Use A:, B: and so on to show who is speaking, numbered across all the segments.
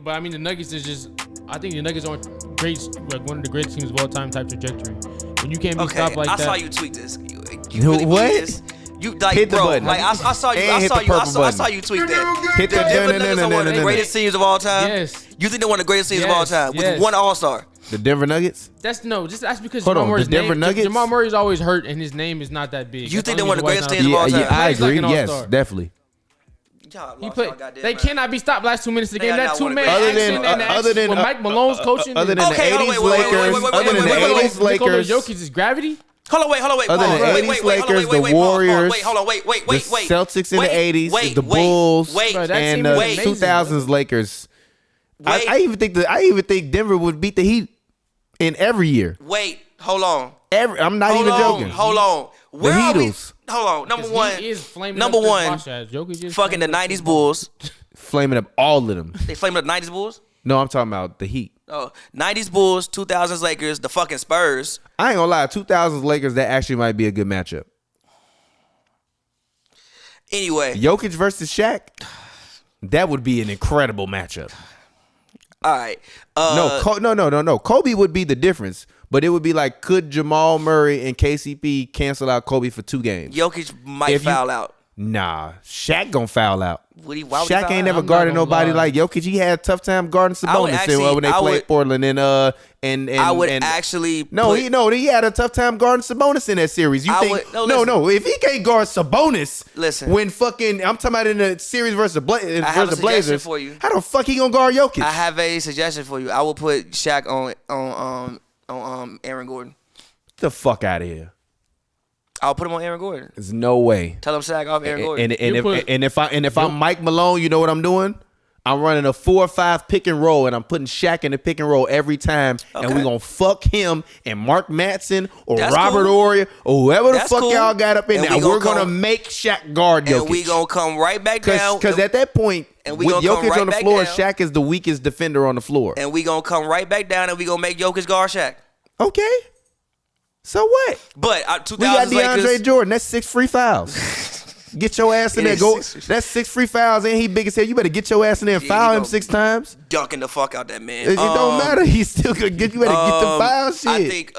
A: But I mean, the Nuggets is just. I think the Nuggets are great, like one of the greatest teams of all time type trajectory. When you can't be stopped like that.
B: I saw you tweet this. You really
C: what?
B: This? You like,
C: hit
B: bro?
C: Button.
B: Like I saw you. I saw you tweet that.
C: Hit the
B: Denver Nuggets are one of the greatest teams of all time.
A: Yes.
B: You think they're one of the greatest teams of all time with one All-Star?
C: The Denver Nuggets?
A: That's because
C: Hold
A: Jamal
C: on,
A: Murray's
C: the Denver
A: name,
C: Nuggets?
A: Jamal Murray's always hurt and his name is not that big.
B: You think they're one of the greatest teams of all time?
C: Yeah, I agree.
A: Like
C: yes, definitely.
A: They cannot be stopped last 2 minutes of the game. That 2-man
C: Other than
A: when Mike Malone's coaching.
C: Other than the 80s Lakers, other than the 80s Lakers,
A: Jokic is gravity.
B: Hold on, wait.
C: Other than the 80s Lakers, the Warriors, the Celtics in the 80s, the Bulls, and the 2000s Lakers. I even think Denver would beat the Heat in every year.
B: Wait, hold on.
C: I'm not even joking.
B: Hold on.
C: The Heatles.
B: Hold on. Number one.
A: Jokic
B: Fucking the 90s Bulls.
C: Flaming up all of them.
B: They flaming up the 90s Bulls?
C: No, I'm talking about the Heat.
B: Oh, 90s Bulls, 2000s Lakers, the fucking Spurs.
C: I ain't gonna lie, 2000s Lakers, that actually might be a good matchup.
B: Anyway.
C: Jokic versus Shaq, that would be an incredible matchup.
B: All right.
C: No. Kobe would be the difference, but it would be like, could Jamal Murray and KCP cancel out Kobe for 2 games?
B: Jokic might foul out.
C: Nah, Shaq gonna foul out.
B: Shaq
C: ain't never guarded nobody like Jokic. He had a tough time guarding Sabonis when they played Portland and
B: I would actually
C: he had a tough time guarding Sabonis in that series. If he can't guard Sabonis,
B: listen.
C: When fucking I'm talking about in the series versus the Blazers,
B: for you.
C: How the fuck he gonna guard Jokic?
B: I have a suggestion for you. I will put Shaq on Aaron Gordon.
C: Get the fuck out of here.
B: I'll put him on Aaron Gordon.
C: There's no way.
B: Tell him Shaq off Aaron Gordon.
C: And if I'm Mike Malone, you know what I'm doing? I'm running a 4-5 pick and roll, and I'm putting Shaq in the pick and roll every time, and we're gonna fuck him and Mark Matson or Robert Ory or whoever the fuck y'all got up in there. We're gonna make Shaq guard Jokic.
B: And we gonna come right back down.
C: Because at that point, with Jokic on the floor, Shaq is the weakest defender on the floor.
B: And we gonna come right back down, and we gonna make Jokic guard Shaq.
C: Okay. So what?
B: But
C: we got DeAndre
B: Lakers,
C: Jordan. That's 6 free fouls. Get your ass in there. Go. That's 6 free fouls, and he big as hell. You better get your ass in there and foul him 6 times.
B: Dunking the fuck out that man.
C: It don't matter. He's still gonna get you. Better get the foul shit.
B: I think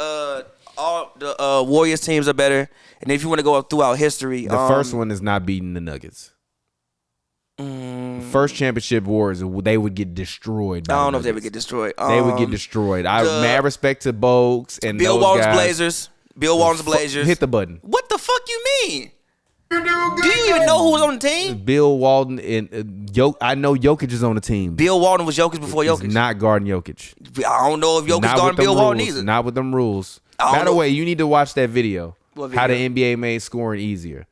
B: all the Warriors teams are better, and if you want to go throughout history,
C: the first one is not beating the Nuggets. First championship Warriors, they would get destroyed.
B: I don't know if they would get destroyed.
C: They would get destroyed. Mad respect to Bogues and
B: Bill
C: those
B: Walton's
C: guys.
B: Blazers. Bill Walton's Blazers.
C: Hit the button.
B: What the fuck you mean? Do you even know who was on the team?
C: Bill Walton and I know Jokic is on the team.
B: Bill Walton was Jokic before Jokic.
C: He's not guarding Jokic.
B: I don't know if Jokic guarding Bill Walton either.
C: Not with them rules. By the way, you need to watch that video.
B: What video?
C: How the NBA made scoring easier.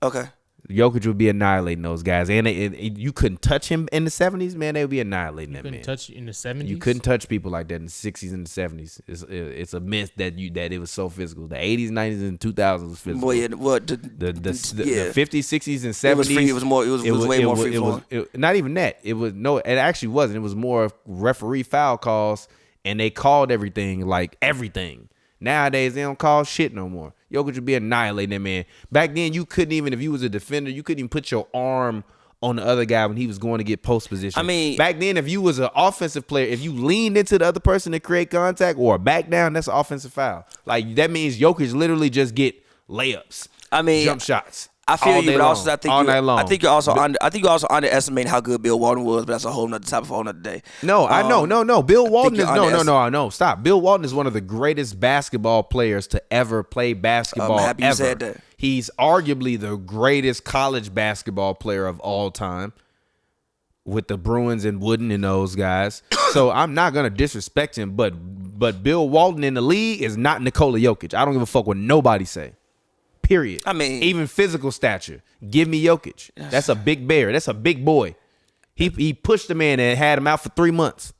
B: Okay.
C: Jokic would be annihilating those guys, and you couldn't touch him in the 70s, man. They would be annihilating that man.
A: You couldn't touch in the 70s.
C: You couldn't touch people like that in the 60s and the 70s. It's a myth that it was so physical. The 80s, 90s, and 2000s was physical.
B: Boy,
C: the 50s, 60s, and 70s.
B: It was way more free flowing.
C: Not even that. It actually wasn't. It was more referee foul calls, and they called everything like everything. Nowadays, they don't call shit no more. Jokic would be annihilating that man. Back then, you couldn't even, if you was a defender, you couldn't even put your arm on the other guy when he was going to get post position.
B: I mean,
C: back then, if you was an offensive player, if you leaned into the other person to create contact or back down, that's an offensive foul. Like, that means Jokic literally just get layups.
B: I mean,
C: jump shots.
B: I feel you, but also I think
C: all night long.
B: I think you're also underestimating how good Bill Walton was, but that's a whole nother topic for a whole nother day.
C: No, I know, no. Bill Walton is no. Stop. Bill Walton is one of the greatest basketball players to ever play basketball.
B: I'm happy you said that.
C: He's arguably the greatest college basketball player of all time, with the Bruins and Wooden and those guys. So I'm not gonna disrespect him, but Bill Walton in the league is not Nikola Jokic. I don't give a fuck what nobody say. Period.
B: I mean,
C: even physical stature. Give me Jokic. That's a big bear. That's a big boy. He pushed the man and had him out for 3 months.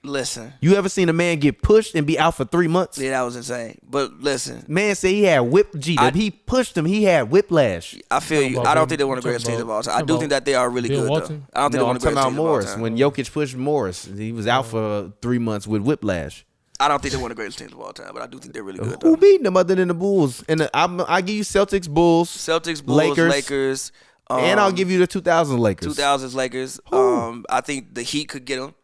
B: Listen.
C: You ever seen a man get pushed and be out for 3 months?
B: Yeah, that was insane. But listen.
C: Man said he had he pushed him. He had whiplash.
B: I feel you. I don't think they're one of the greatest teams of all time. I do think that they are really good, though. I don't think they're one of the greatest teams of all time.
C: When Jokic pushed Morris, he was out for 3 months with whiplash.
B: I don't think they're one of the greatest teams of all time, but I do think they're really good.
C: Who beating them other than the Bulls? And I give you Celtics, Bulls,
B: Lakers.
C: And I'll give you the 2000 Lakers.
B: 2000s Lakers. I think the Heat could get them.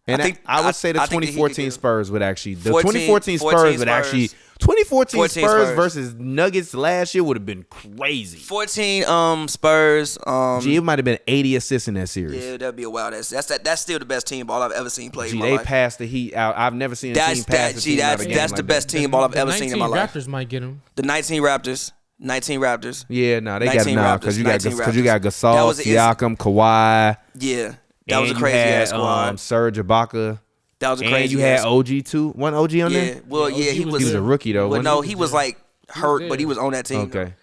C: And I would say the 2014 Spurs would actually. The 2014 Spurs would actually. 2014 Spurs versus Nuggets last year would have been crazy.
B: 14 Spurs.
C: It might have been 80 assists in that series.
B: Yeah, that'd be a wild ass. That's still the best team ball I've ever seen play.
C: They passed the Heat out. I've never seen a team pass the team out of a game
B: that's the best team ball I've ever seen in my life.
A: The 19 Raptors might get them.
B: The 19 Raptors.
C: Yeah, no, they got enough because you got Gasol, Siakam, Kawhi.
B: Yeah, that was a crazy ass squad.
C: Serge Ibaka.
B: That was a crazy.
C: And you had OG too. One OG on there.
B: Well, yeah, he was
C: a rookie though.
B: Well, no, he was like hurt, but he was on that team.
C: Okay.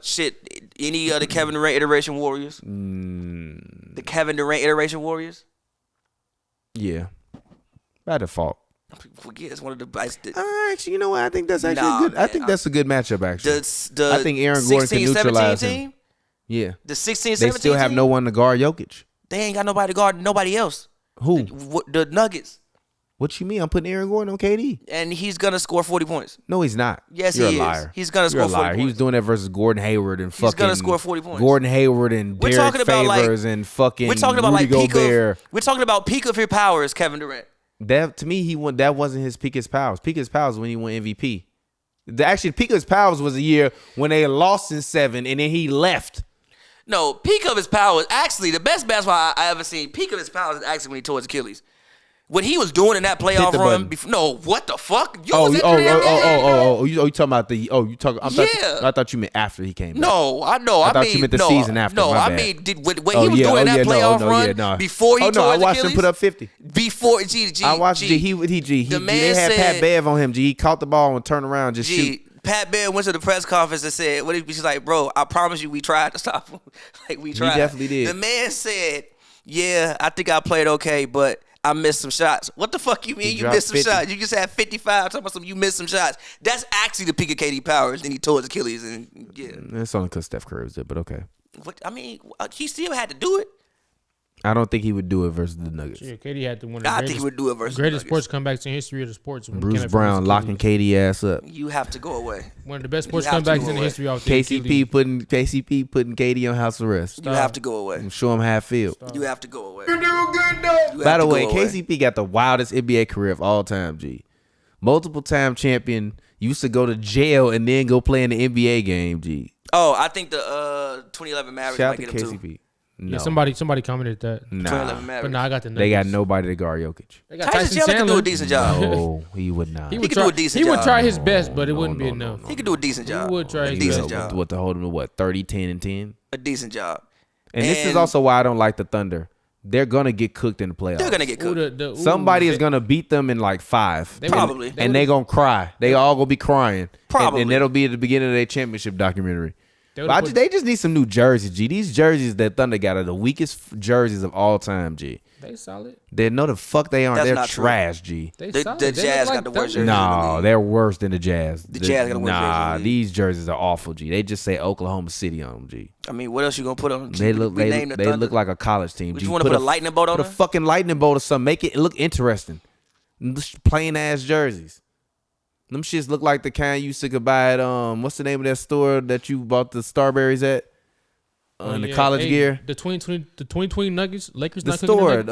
B: Shit. Any other Kevin Durant iteration Warriors? The Kevin Durant iteration Warriors?
C: Yeah. By default.
B: Forget it's one of the best.
C: Actually, you know what? I think that's actually good. I think that's a good matchup. Actually, I think Aaron Gordon can neutralize him. Yeah.
B: The 16, 17
C: They still have no one to guard Jokic.
B: They ain't got nobody to guard nobody else.
C: Who?
B: The Nuggets.
C: What you mean? I'm putting Aaron Gordon on KD.
B: And he's going to score 40 points.
C: No, he's not.
B: Yes,
C: You're
B: he
C: a
B: is.
C: liar.
B: He's going to score 40 points.
C: He was doing that versus Gordon Hayward and fucking.
B: He's going to score 40 points.
C: Gordon Hayward and Derek Favors and fucking
B: we're talking about
C: Rudy Gobert.
B: We're talking about peak of your powers, Kevin Durant.
C: That to me, that wasn't his peak of his powers. Peak of his powers when he won MVP. The peak of his powers was a year when they lost in 7 and then he left.
B: No, peak of his powers. Actually, the best basketball I ever seen. Peak of his powers is actually when he tore his Achilles. What he was doing in that playoff run. No, what the fuck?
C: You talking about the? You talking? I thought you meant after he came back.
B: No, I know.
C: I thought you meant the season after.
B: No, I mean what he was doing in that playoff run before he tore his Achilles.
C: I watched him put up 50.
B: Before
C: I watched they had Pat Bev on him. He caught the ball and turned around just shoot.
B: Pat Bev went to the press conference and said, she's like, bro, I promise you we tried to stop him. Like, we tried.
C: He definitely did.
B: The man said, yeah, I think I played okay, but I missed some shots. What the fuck you mean you missed some shots? You just had 55. Talking about some you missed some shots. That's actually the peak of KD powers. Then he tore his Achilles and yeah.
C: It's only because Steph Curry was there, but okay.
B: What I mean, he still had to do it.
C: I don't think he would do it versus the Nuggets.
A: Yeah, KD had to win.
B: I think he would do it versus
A: greatest sports comebacks in history of the sports.
C: Bruce Brown locking KD ass up.
B: You have to go away.
A: One of the best sports comebacks in the history of
C: KCP putting KD on house arrest.
B: You have to go away.
C: Show him half field.
B: You have to go away.
C: You're doing good though. By the way, KCP got the wildest NBA career of all time. G, multiple time champion. Used to go to jail and then go play in the NBA game. G.
B: Oh, I think the 2011 Mavericks might get him
C: KCP.
B: too.
A: No. Yeah, somebody commented that.
C: Nah.
A: But nah, I got the numbers.
C: They got nobody to guard Jokic.
B: They got Tyson Chandler could do a decent job.
C: No, he would not.
B: He could do a decent job.
A: He would try his best, but it wouldn't be enough.
B: He could do a decent job.
A: He would try
B: a decent job.
C: What to hold him to what 30, 10, and 10?
B: A decent job.
C: And this is also why I don't like the Thunder. They're gonna get cooked in the playoffs.
B: They're gonna get cooked.
C: Somebody is gonna beat them in like 5.
B: Probably.
C: And they gonna cry. They all gonna be crying.
B: Probably.
C: And that'll be at the beginning of their championship documentary. They just need some new jerseys, G. These jerseys that Thunder got are the weakest jerseys of all time, G.
A: They solid.
C: They know the fuck they aren't.
B: That's
C: they're trash, G.
B: The Jazz got the worst jerseys.
C: No, they're worse than the Jazz.
B: The Jazz got the worst jerseys.
C: Nah, these jerseys are awful, G. They just say Oklahoma City on them, G.
B: I mean, what else you gonna put on them?
C: They look like a college team.
B: You want to put a lightning bolt on them?
C: Put a fucking lightning bolt or something. Make it look interesting. Plain ass jerseys. Them shits look like the kind you used to buy at what's the name of that store that you bought the Starberries at? The college gear.
A: The 2020 Nuggets, Lakers.
C: The store,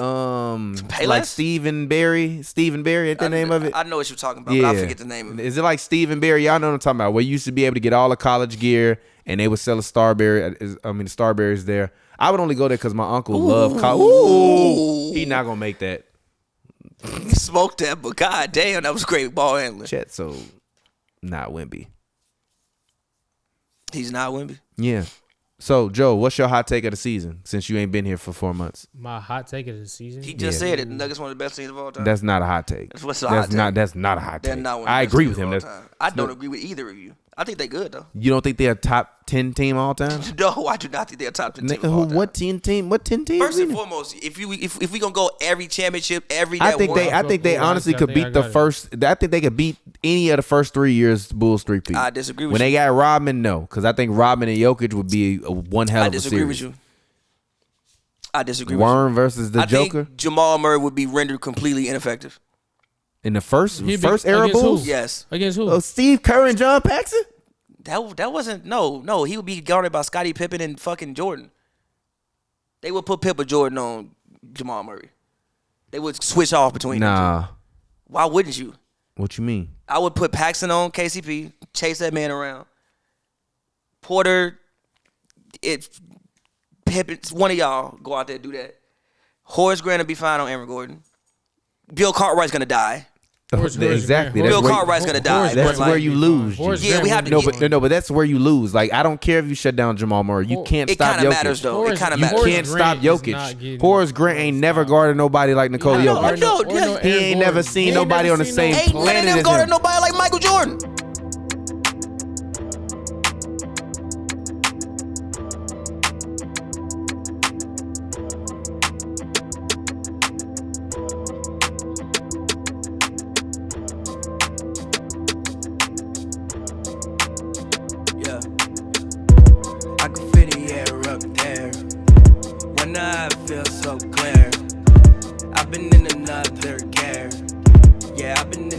C: like Stephen Berry, ain't the name of it?
B: I know what you're talking about, but I forget the name of it.
C: Is it like Stephen Berry? Y'all know what I'm talking about. Where you used to be able to get all the college gear, and they would sell the Starberries there. I would only go there because my uncle loved college. Ooh, he not gonna make that.
B: He smoked that, but god damn, that was great ball handling.
C: Chet, so not Wemby.
B: He's not Wemby?
C: Yeah. So, Joe, what's your hot take of the season since you ain't been here for 4 months?
A: My hot take of the season?
B: He just said it. The Nuggets one of the best teams of all time.
C: That's not a hot take.
B: That's not
C: a hot take.
B: Not
C: I agree with him.
B: I don't agree with either of you. I think they're good, though.
C: You don't think they're a top 10 team all time?
B: No, I do not think they're a top 10 team all time.
C: What 10 team? What 10 teams?
B: First and foremost, if we gonna go every championship,
C: I think they honestly could beat the first. I think they could beat any of the first 3 years Bulls three-peat.
B: I disagree with you.
C: When they got Rodman, no, because I think Rodman and Jokic would be one hell of a series.
B: I disagree with you. I disagree
C: Worm versus the Joker.
B: I think Jamal Murray would be rendered completely ineffective.
C: In the first era Bulls?
B: Yes.
A: Against who?
C: Oh, Steve Kerr and John Paxson?
B: That wasn't no. He would be guarded by Scottie Pippen and fucking Jordan. They would put Pip or Jordan on Jamal Murray. They would switch off between them two. Why wouldn't you?
C: What you mean?
B: I would put Paxson on KCP, chase that man around. Porter, Pippen, one of y'all go out there and do that. Horace Grant will be fine on Aaron Gordon. Bill Cartwright's gonna die.
C: Exactly.
B: Bill Cartwright's gonna die.
C: That's where you lose.
B: Yeah, we have to.
C: No, but that's where you lose. Like, I don't care if you shut down Jamal Murray. You can't stop Jokic. It kind of
B: matters, though. It kind of matters.
C: You can't stop Jokic. Horace Grant ain't never guarded nobody like Nikola Jokic. He ain't never seen nobody on the same planet as him.
B: Guarded nobody like Michael Jordan.
D: I feel so clear. I've been in another gear. Yeah, I've been